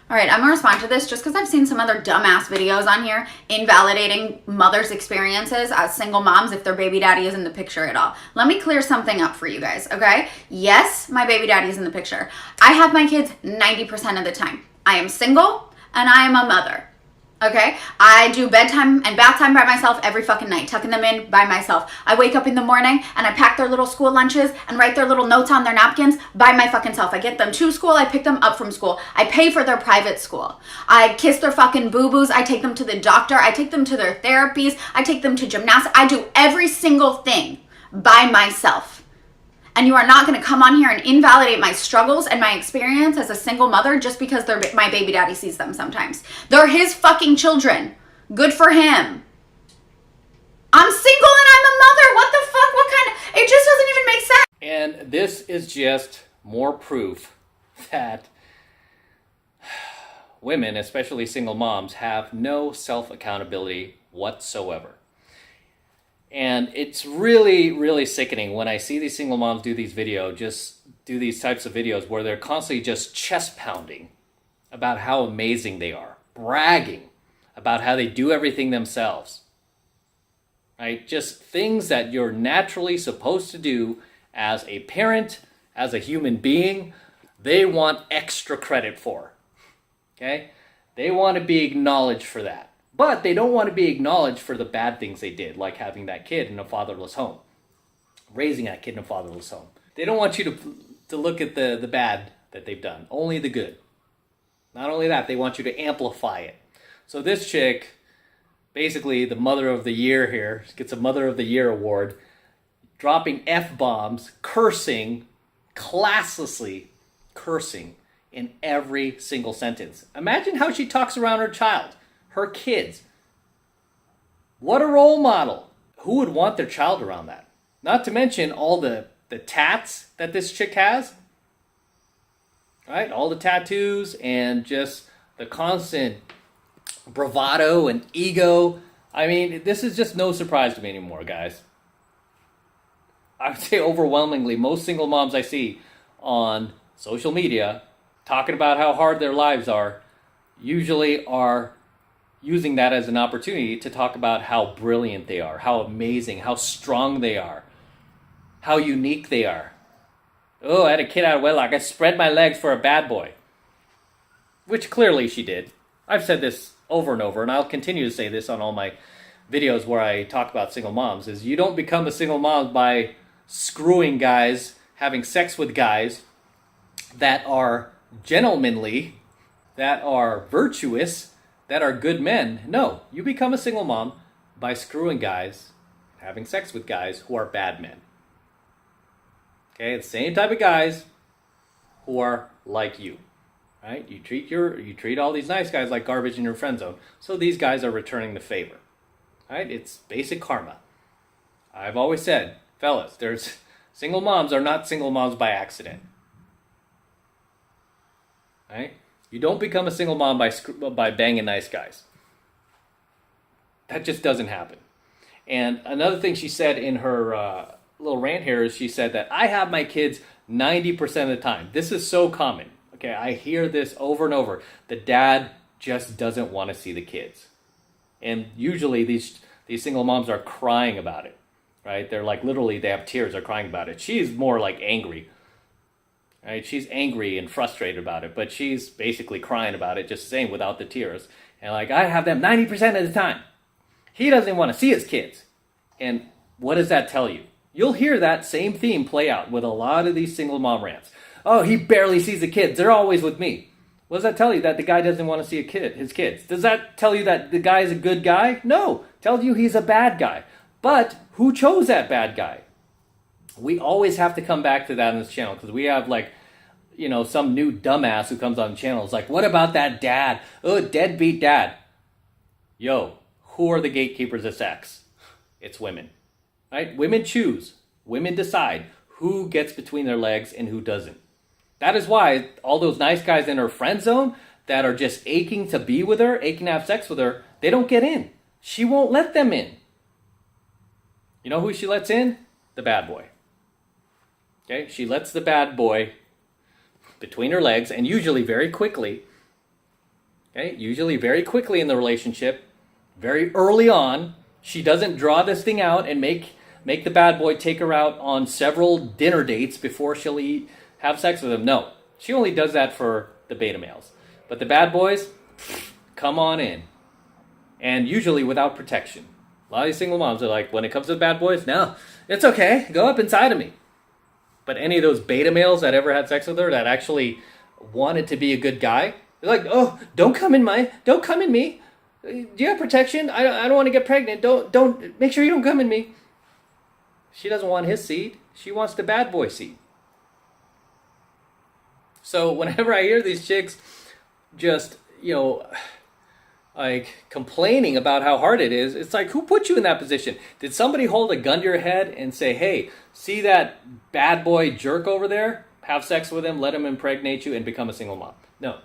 All right, I'm gonna respond to this just because I've seen some other dumbass videos on here invalidating mothers' experiences as single moms if their baby daddy is in the picture at all. Let me clear something up for you guys, okay? Yes, my baby daddy is in the picture. I have my kids 90% of the time. I am single and I am a mother. Okay, I do bedtime and bath time by myself every fucking night, tucking them in by myself. I wake up in the morning and I pack their little school lunches and write their little notes on their napkins by my fucking self. I get them to school, I pick them up from school. I pay for their private school. I kiss their fucking boo-boos. I take them to the doctor. I take them to their therapies. I take them to gymnastics. I do every single thing by myself. And you are not going to come on here and invalidate my struggles and my experience as a single mother just because my baby daddy sees them sometimes. They're his fucking children. Good for him. I'm single and I'm a mother. What the fuck? What kind of... It just doesn't even make sense. And this is just more proof that women, especially single moms, have no self-accountability whatsoever. And it's really, really sickening when I see these single moms do these types of videos where they're constantly just chest pounding about how amazing they are, bragging about how they do everything themselves. Right? Just things that you're naturally supposed to do as a parent, as a human being, they want extra credit for. Okay? They want to be acknowledged for that. But they don't want to be acknowledged for the bad things they did, like having that kid in a fatherless home, raising that kid in a fatherless home. They don't want you to look at the bad that they've done, only the good. Not only that, they want you to amplify it. So this chick, basically the Mother of the Year here, gets a Mother of the Year award, dropping F-bombs, cursing, classlessly cursing in every single sentence. Imagine how she talks around her child. Her kids. What a role model. Who would want their child around that? Not to mention all the tats that this chick has. Right? All the tattoos and just the constant bravado and ego. I mean, this is just no surprise to me anymore, guys. I would say overwhelmingly, most single moms I see on social media talking about how hard their lives are usually are using that as an opportunity to talk about how brilliant they are, how amazing, how strong they are, how unique they are. Oh, I had a kid out of wedlock. I spread my legs for a bad boy. Which clearly she did. I've said this over and over, and I'll continue to say this on all my videos where I talk about single moms, is you don't become a single mom by screwing guys, having sex with guys that are gentlemanly, that are virtuous, that are good men. No, you become a single mom by screwing guys, having sex with guys who are bad men. Okay, it's the same type of guys who are like you. Right? You treat all these nice guys like garbage in your friend zone. So these guys are returning the favor. Right? It's basic karma. I've always said, fellas, single moms are not single moms by accident. Right? You don't become a single mom by banging nice guys. That just doesn't happen. And another thing she said in her little rant here is she said that I have my kids 90% of the time. This is so common. Okay, I hear this over and over. The dad just doesn't want to see the kids. And usually these single moms are crying about it. Right? They're like literally they have tears, they're crying about it. She's more like angry. Right? She's angry and frustrated about it, but she's basically crying about it just the same without the tears. And like, I have them 90% of the time. He doesn't want to see his kids. And what does that tell you? You'll hear that same theme play out with a lot of these single mom rants. Oh, he barely sees the kids. They're always with me. What does that tell you? That the guy doesn't want to see his kids. Does that tell you that the guy is a good guy? No. It tells you he's a bad guy. But who chose that bad guy? We always have to come back to that on this channel because we have some new dumbass who comes on the channel. It's like, what about that dad? Oh, deadbeat dad. Yo, who are the gatekeepers of sex? It's women. Right? Women choose. Women decide who gets between their legs and who doesn't. That is why all those nice guys in her friend zone that are just aching to be with her, aching to have sex with her, they don't get in. She won't let them in. You know who she lets in? The bad boy. Okay, she lets the bad boy between her legs, and usually very quickly, Okay, usually very quickly in the relationship, very early on. She doesn't draw this thing out and make the bad boy take her out on several dinner dates before she'll have sex with him. No, she only does that for the beta males. But the bad boys, come on in. And usually without protection. A lot of these single moms are like, when it comes to the bad boys, no, it's okay, go up inside of me. But any of those beta males that ever had sex with her that actually wanted to be a good guy, they're like, oh, don't come in me. Do you have protection? I don't want to get pregnant. Don't, make sure you don't come in me. She doesn't want his seed. She wants the bad boy seed. So whenever I hear these chicks just, like complaining about how hard it is, it's like, who put you in that position? Did somebody hold a gun to your head and say, hey, see that bad boy jerk over there? Have sex with him, let him impregnate you, and become a single mom? No.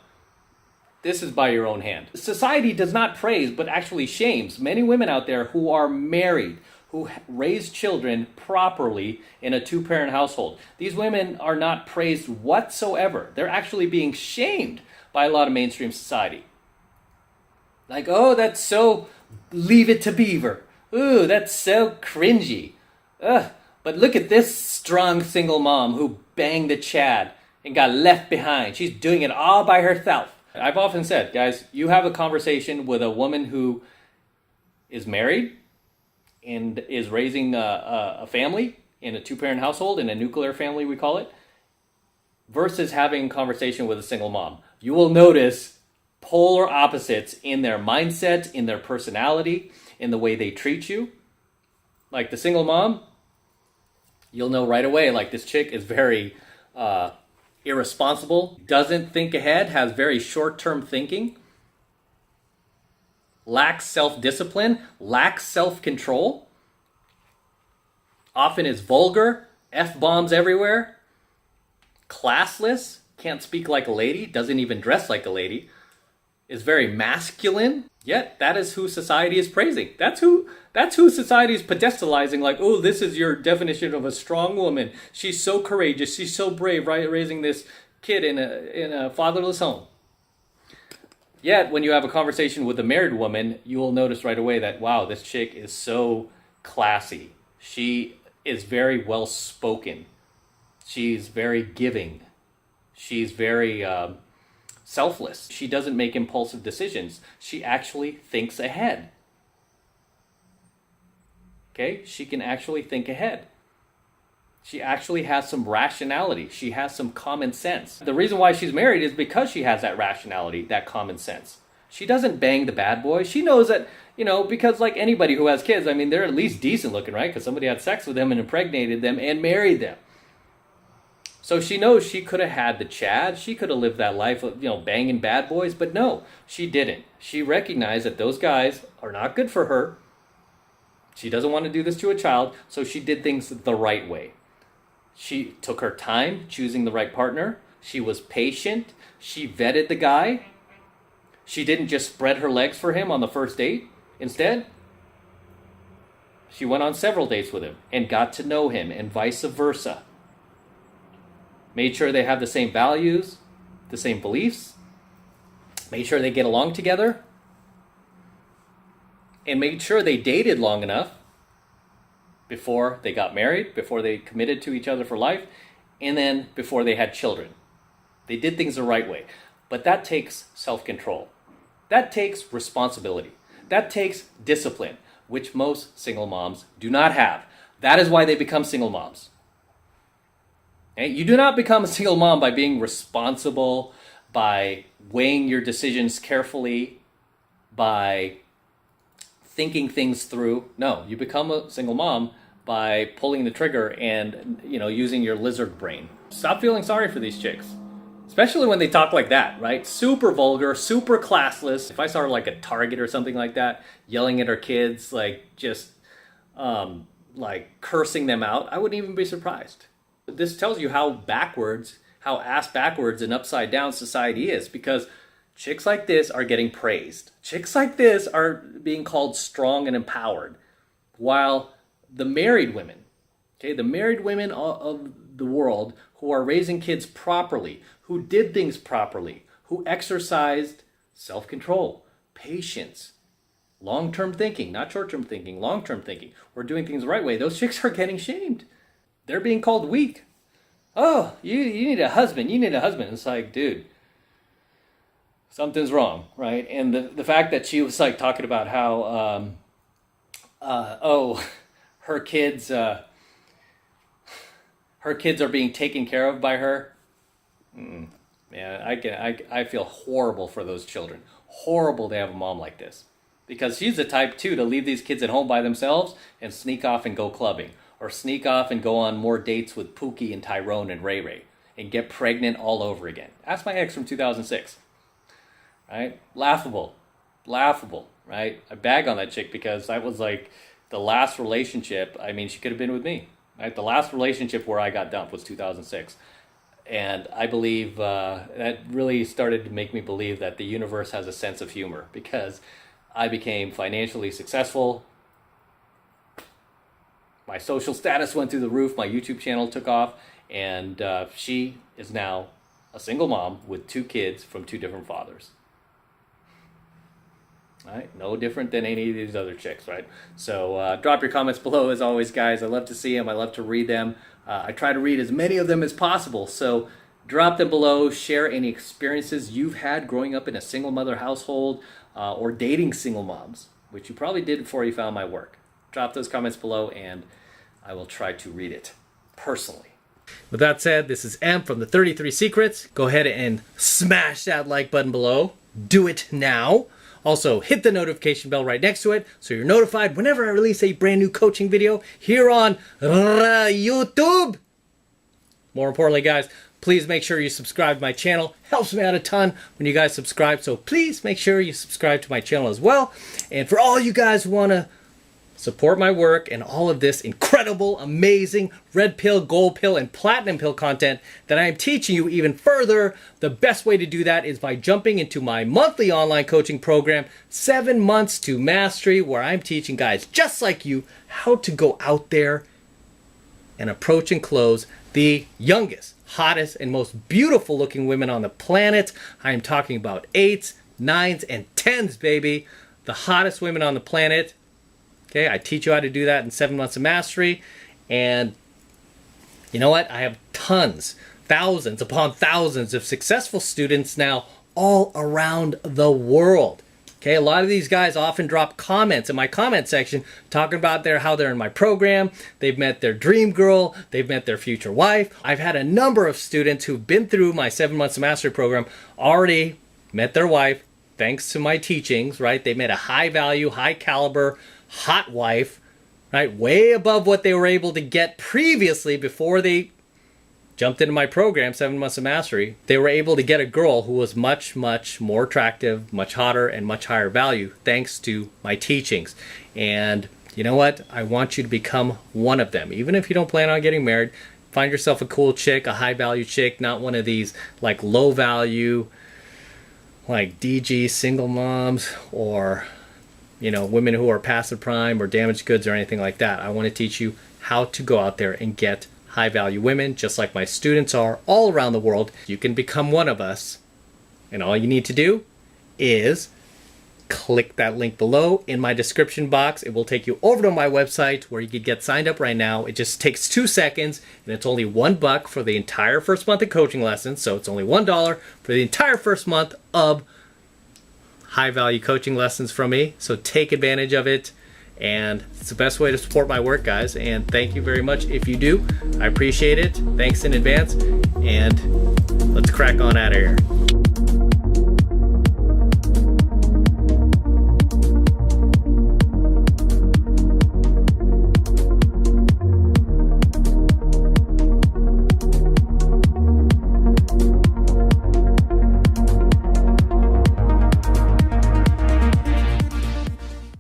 This is by your own hand. Society does not praise, but actually shames many women out there who are married, who raise children properly in a two-parent household. These women are not praised whatsoever. They're actually being shamed by a lot of mainstream society. Like, oh, that's so Leave It to Beaver. Ooh, that's so cringy. Ugh, but look at this strong single mom who banged a Chad and got left behind. She's doing it all by herself. I've often said, guys, you have a conversation with a woman who is married and is raising a family in a two-parent household, in a nuclear family we call it, versus having a conversation with a single mom. You will notice polar opposites in their mindset, in their personality, in the way they treat you. Like the single mom, you'll know right away, like this chick is very irresponsible, doesn't think ahead, has very short-term thinking, lacks self-discipline, lacks self-control, often is vulgar, F-bombs everywhere, classless, can't speak like a lady, doesn't even dress like a lady, is very masculine, yet that is who society is praising. That's who society is pedestalizing, like, oh, this is your definition of a strong woman. She's so courageous, she's so brave, right, raising this kid in a fatherless home. Yet, when you have a conversation with a married woman, you will notice right away that, wow, this chick is so classy. She is very well spoken. She's very giving. She's very selfless. She doesn't make impulsive decisions. She actually thinks ahead. Okay? She can actually think ahead. She actually has some rationality. She has some common sense. The reason why she's married is because she has that rationality, that common sense. She doesn't bang the bad boy. She knows that, because like anybody who has kids, I mean, they're at least decent looking, right? Because somebody had sex with them and impregnated them and married them. So she knows she could have had the Chad. She could have lived that life of, banging bad boys. But no, she didn't. She recognized that those guys are not good for her. She doesn't want to do this to a child. So she did things the right way. She took her time choosing the right partner. She was patient. She vetted the guy. She didn't just spread her legs for him on the first date. Instead, she went on several dates with him and got to know him, and vice versa. Made sure they have the same values, the same beliefs. Made sure they get along together. And made sure they dated long enough before they got married, before they committed to each other for life, and then before they had children. They did things the right way. But that takes self-control. That takes responsibility. That takes discipline, which most single moms do not have. That is why they become single moms. Okay? You do not become a single mom by being responsible, by weighing your decisions carefully, by thinking things through. No, you become a single mom by pulling the trigger and, using your lizard brain. Stop feeling sorry for these chicks. Especially when they talk like that, right? Super vulgar, super classless. If I saw her like at Target or something like that, yelling at her kids, cursing them out, I wouldn't even be surprised. This tells you how ass backwards and upside down society is, because chicks like this are getting praised. Chicks like this are being called strong and empowered, while the married women, the married women of the world who are raising kids properly, who did things properly, who exercised self-control, patience, long-term thinking, not short-term thinking, long-term thinking. We're doing things the right way. Those chicks are getting shamed. They're being called weak. Oh, you need a husband. You need a husband. It's like, dude, something's wrong, right? And the fact that she was like talking about how, her kids are being taken care of by her. Man, I feel horrible for those children. Horrible to have a mom like this. Because she's the type, too, to leave these kids at home by themselves and sneak off and go clubbing. Or sneak off and go on more dates with Pookie and Tyrone and Ray Ray. And get pregnant all over again. That's my ex from 2006. Right? Laughable. Laughable. Right? I bag on that chick because that was like the last relationship. I mean, she could have been with me. Right? The last relationship where I got dumped was 2006. And I believe that really started to make me believe that the universe has a sense of humor. Because I became financially successful. My social status went through the roof. My YouTube channel took off. And she is now a single mom with 2 kids from 2 different fathers. All right? No different than any of these other chicks, right? So drop your comments below as always, guys. I love to see them. I love to read them. I try to read as many of them as possible. So drop them below. Share any experiences you've had growing up in a single mother household or dating single moms, which you probably did before you found my work. Drop those comments below and I will try to read it personally. With that said, this is M from the 33 Secrets. Go ahead and smash that like button below. Do it now. Also, hit the notification bell right next to it so you're notified whenever I release a brand new coaching video here on YouTube. More importantly, guys, please make sure you subscribe to my channel. Helps me out a ton when you guys subscribe, so please make sure you subscribe to my channel as well. And for all you guys who want to support my work and all of this incredible, amazing red pill, gold pill, and platinum pill content that I am teaching you even further, the best way to do that is by jumping into my monthly online coaching program, 7 Months to Mastery, where I'm teaching guys just like you how to go out there and approach and close the youngest, hottest, and most beautiful looking women on the planet. I am talking about 8s, 9s, and 10s, baby. The hottest women on the planet. Okay, I teach you how to do that in 7 Months of Mastery. And you know what? I have tons, thousands upon thousands of successful students now all around the world. Okay, a lot of these guys often drop comments in my comment section talking about how they're in my program, they've met their dream girl, they've met their future wife. I've had a number of students who've been through my 7 Months of Mastery program already met their wife thanks to my teachings, right? They met a high value, high caliber, hot wife, right? Way above what they were able to get previously before they jumped into my program, 7 Months of Mastery. They were able to get a girl who was much, much more attractive, much hotter, and much higher value thanks to my teachings. And you know what? I want you to become one of them. Even if you don't plan on getting married, find yourself a cool chick, a high value chick, not one of these like low value, like DG single moms or women who are passive prime or damaged goods or anything like that. I want to teach you how to go out there and get high value women just like my students are all around the world. You can become one of us. And all you need to do is click that link below in my description box. It will take you over to my website where you can get signed up right now. It just takes 2 seconds and it's only $1 for the entire first month of coaching lessons. So it's only $1 for the entire first month of high value coaching lessons from me. So take advantage of it. And it's the best way to support my work, guys. And thank you very much if you do. I appreciate it. Thanks in advance. And let's crack on out of here.